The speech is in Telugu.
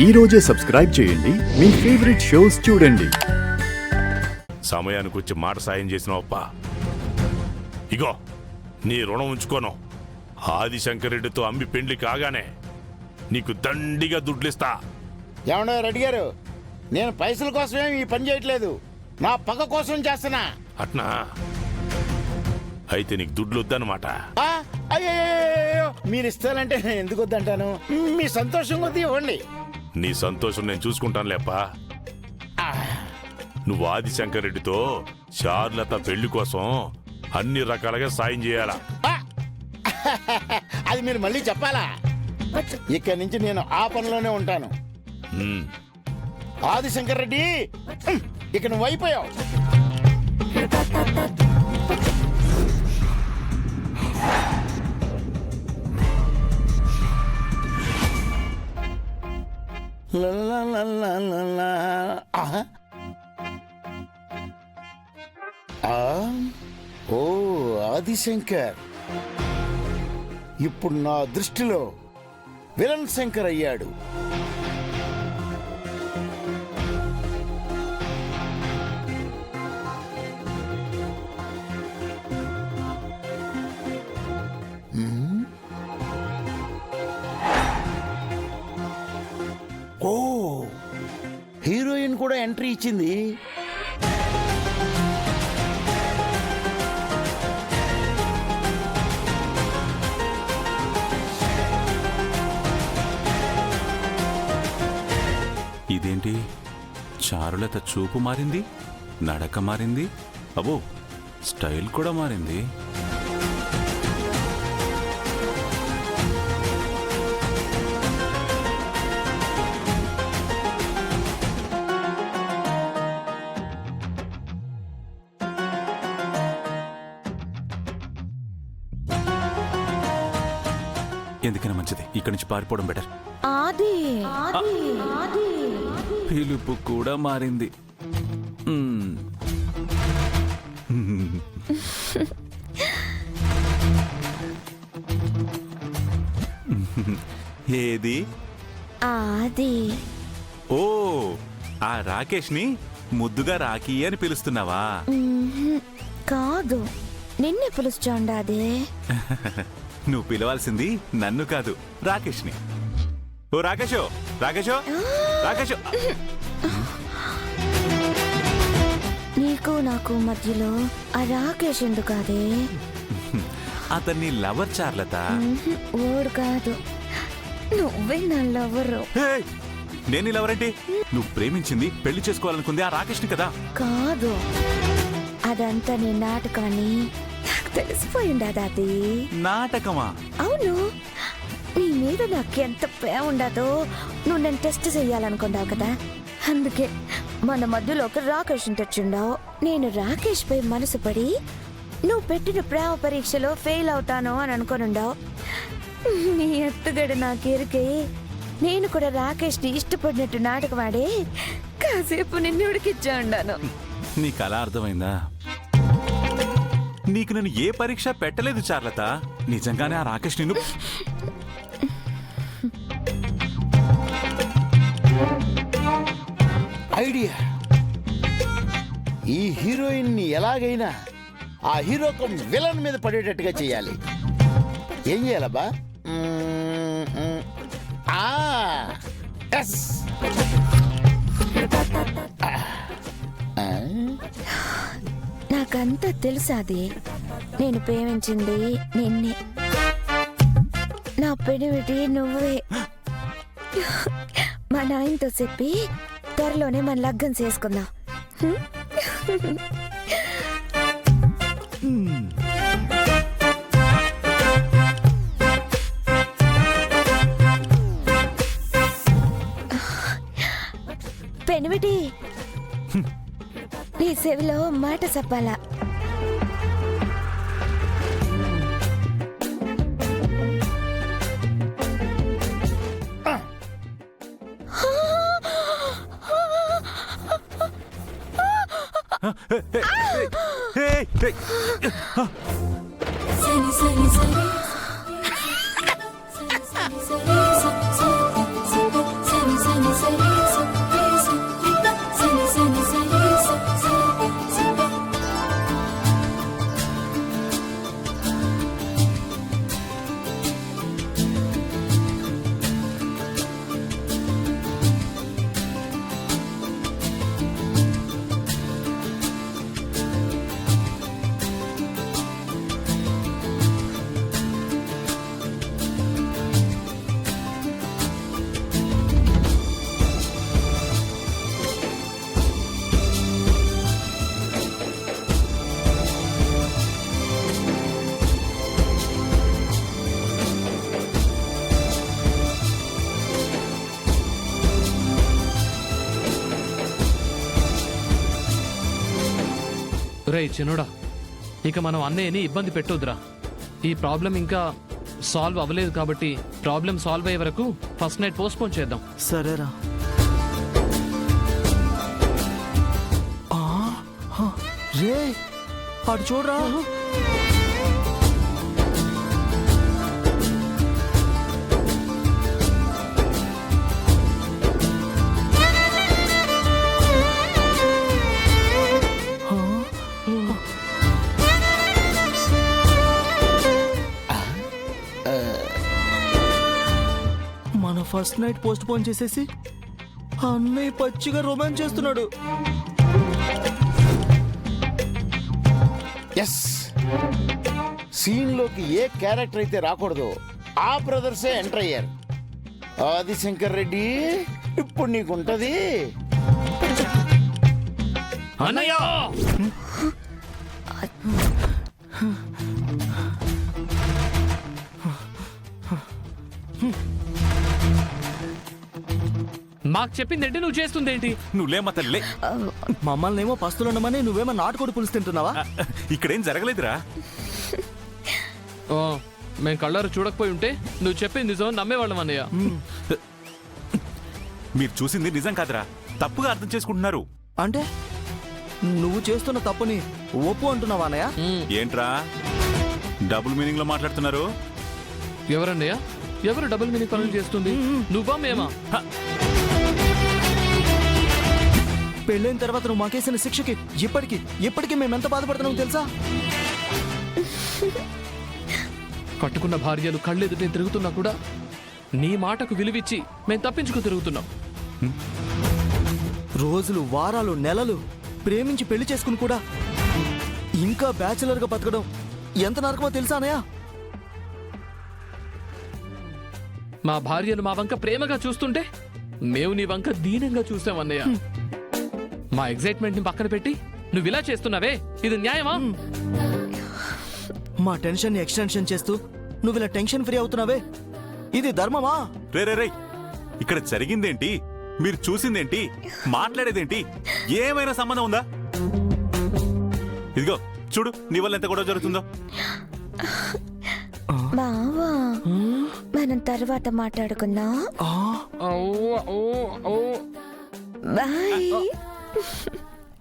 ఈ రోజే సబ్స్క్రైబ్ చేయండి, మీ ఫేవరెట్ షోస్ చూడండి. సమయానికి వచ్చి మాట సాయం చేసినావప్ప. ఇగో నీ రుణం ఉంచుకోను. ఆదిశంకరెడ్డితో అమ్మి పెండ్లి కాగానే నీకు దండిగా దుడ్లిస్తా. ఏమన్నా రెడ్డి గారు, నేను పైసల కోసమే ఈ పని చేయట్లేదు, నా పగ కోసం చేస్తున్నా. అట్నా అయితే నీకు దుడ్లు వద్దన్నమాట. అయ్యో, మీరు ఇస్తానంటే నేను ఎందుకు వద్దంటాను? మీ సంతోషం కొద్దీ ఇవ్వండి. నీ సంతోషం నేను చూసుకుంటాను లేప్ప. నువ్వు ఆదిశంకరెడ్డితో శారలత పెళ్లి కోసం అన్ని రకాలుగా సాయం చేయాలా. అది మీరు మళ్ళీ చెప్పాలా? ఇక్కడి నుంచి నేను ఆ పనిలోనే ఉంటాను. ఆదిశంకర్ రెడ్డి, ఇక నువ్వు అయిపోయావు. ఓ ఆదిశంకర్ ఇప్పుడు నా దృష్టిలో విలన్ శంకర్ అయ్యాడు. ఓ హీరోయిన్ కూడా ఎంట్రీ ఇచ్చింది. ఇదేంటి, చారులత చూపు మారింది, నడక మారింది, అబ్బో స్టైల్ కూడా మారింది. ఎందుకైనా మంచిది ఇక్కడి నుంచి పారిపోవడం బెటర్. పిలుపు కూడా మారింది. ఏది? ఆది. ఓ, ఆ రాకేష్ ని ముద్దుగా రాఖీ అని పిలుస్తున్నావా? కాదు, నిన్నే పిలుస్తాండాదే. నువ్వు పిలవాల్సింది నన్ను కాదు, రాకేష్ ని. ఓ రాకేషో, రాకేషో, రాకేషో. నీకు నాకు మధ్యలో ఆ రాకేష్ ఎందుకు? అదే అతన్ని లవర్ చార్లత. ఓడు కాదు, నువ్వే నా లవరు. నేను లవరంటే నువ్వు ప్రేమించింది పెళ్లి చేసుకోవాలనుకుంది ఆ రాకేష్ ని కదా? కాదు, అదంతా నీ నాటకాన్ని నాకు తెలిసిపోయిండదు. అది నాటకమా? అవును, నీ మీద నాకు ఎంత ప్రేమ ఉండదో నువ్వు నన్ను టెస్ట్ చెయ్యాలనుకున్నావు కదా. అందుకే మన మధ్యలో ఒక రాకేష్ తెచ్చిండావు. నేను రాకేష్ పై మనసు పడి నువ్వు పెట్టిన ప్రేమ పరీక్షలో ఫెయిల్ అవుతాను అని అనుకునుండావు. నీ ఎత్తుగడ నాకెరికే నేను కూడా రాకేష్ ని ఇష్టపడినట్టు నాటకమాడే కాసేపు నిన్ను ఉడికిచ్చా ఉండాను. నీకు అలా అర్థమైందా? నీకు నేను ఏ పరీక్ష పెట్టలేదు చార్లత. నిజంగానే ఆ రాకేష్ నిన్ను ఐడియా. ఈ హీరోయిన్ ని ఎలాగైనా ఆ హీరోకు విలన్ మీద పడేటట్టుగా చేయాలి. ఏం చేయాలబ్బా? నాకంతా తెలుసాది. నేను ప్రేమించింది నిన్నే, నా పెనిమిటి నువ్వే. మా నాయనతో చెప్పి త్వరలోనే మన లగ్గం చేసుకుందాం. పెనిమిటి, నీ చెవిలో మాట చెప్పాలా? సని సరి స సని సని సరి స రేయ్ చిన్నోడా, ఇక మనం అన్నయ్యని ఇబ్బంది పెట్టొద్దురా. ఈ ప్రాబ్లం ఇంకా సాల్వ్ అవ్వలేదు కాబట్టి ప్రాబ్లం సాల్వ్ అయ్యే వరకు ఫస్ట్ నైట్ పోస్ట్పోన్ చేద్దాం. సరేరా. రే అటు చూడరా. మన ఫస్ట్ నైట్ పోస్ట్ పోన్ చేసేసి అన్నయ్య పచ్చిగా రొమాన్స్ చేస్తున్నాడు. ఎస్, సీన్లోకి ఏ క్యారెక్టర్ అయితే రాకూడదు ఆ బ్రదర్సే ఎంటర్ అయ్యారు. ఆదిశంకర్ రెడ్డి, ఇప్పుడు నీకుంటది. అన్నయ్య మాకు చెప్పిందేంటి, నువ్వు చేస్తుందేంటి? నువ్వులేమా తల్లి. మమ్మల్ని ఏమో పస్తులుండమని నువ్వేమో నాటుకోడి పులుసు తింటున్నావా? ఇక్కడేం జరగలేదురా. ఓ, మేము కళ్ళారు చూడకపోయి ఉంటే నువ్వు చెప్పింది నిజం నమ్మేవాళ్ళం అన్నయ్య. మీరు చూసింది నిజం కాదురా, తప్పుగా అర్థం చేసుకుంటున్నారు. అంటే నువ్వు చేస్తున్న తప్పుని ఒప్పు అంటున్నావా అన్నయ్య? ఏంట్రా డబుల్ మీనింగ్ లో మాట్లాడుతున్నారు? ఎవరన్నయ్య? ఎవరు డబుల్ మీనింగ్ పనులు చేస్తుంది? నువ్వా మేమా? పెళ్ళైన తర్వాత నువ్వు మాకేసిన శిక్షకి ఇప్పటికీ మేమెంత బాధపడుతున్నావు తెలుసా? కట్టుకున్న భార్యలు కళ్ళెదుటే తిరుగుతున్నా కూడా నీ మాటకు విలువిచ్చి మేము తప్పించుకు తిరుగుతున్నాం. రోజులు, వారాలు, నెలలు ప్రేమించి పెళ్లి చేసుకుని కూడా ఇంకా బ్యాచిలర్ గా బతకడం ఎంత నరకమో తెలుసా అన్నయ్య? మా భార్యలు మా వంక ప్రేమగా చూస్తుంటే మేము నీ వంక దీనంగా చూసామన్నయ్య. మా ఎగ్జైట్మెంట్ ని పక్కన పెట్టి నువ్వు ఇలా చేస్తున్నావే, ఇది న్యాయమా? మా టెన్షన్ ని ఎక్స్టెన్షన్ చేస్తూ నువ్వు ఇలా టెన్షన్ ఫ్రీ అవుతున్నావే, ఇది ధర్మమా? రే రే రే, ఇక్కడ జరిగిందేంటి, మీరు చూసిందేంటి, మాట్లాడేదేంటి, ఏమైనా సంబంధం ఉందా? ఇదిగో చూడు, నీ వల్ల ఎంత గొడవ జరుగుతుందో. బావా, మనం తర్వాత మాట్లాడుకుందాం. బాయ్.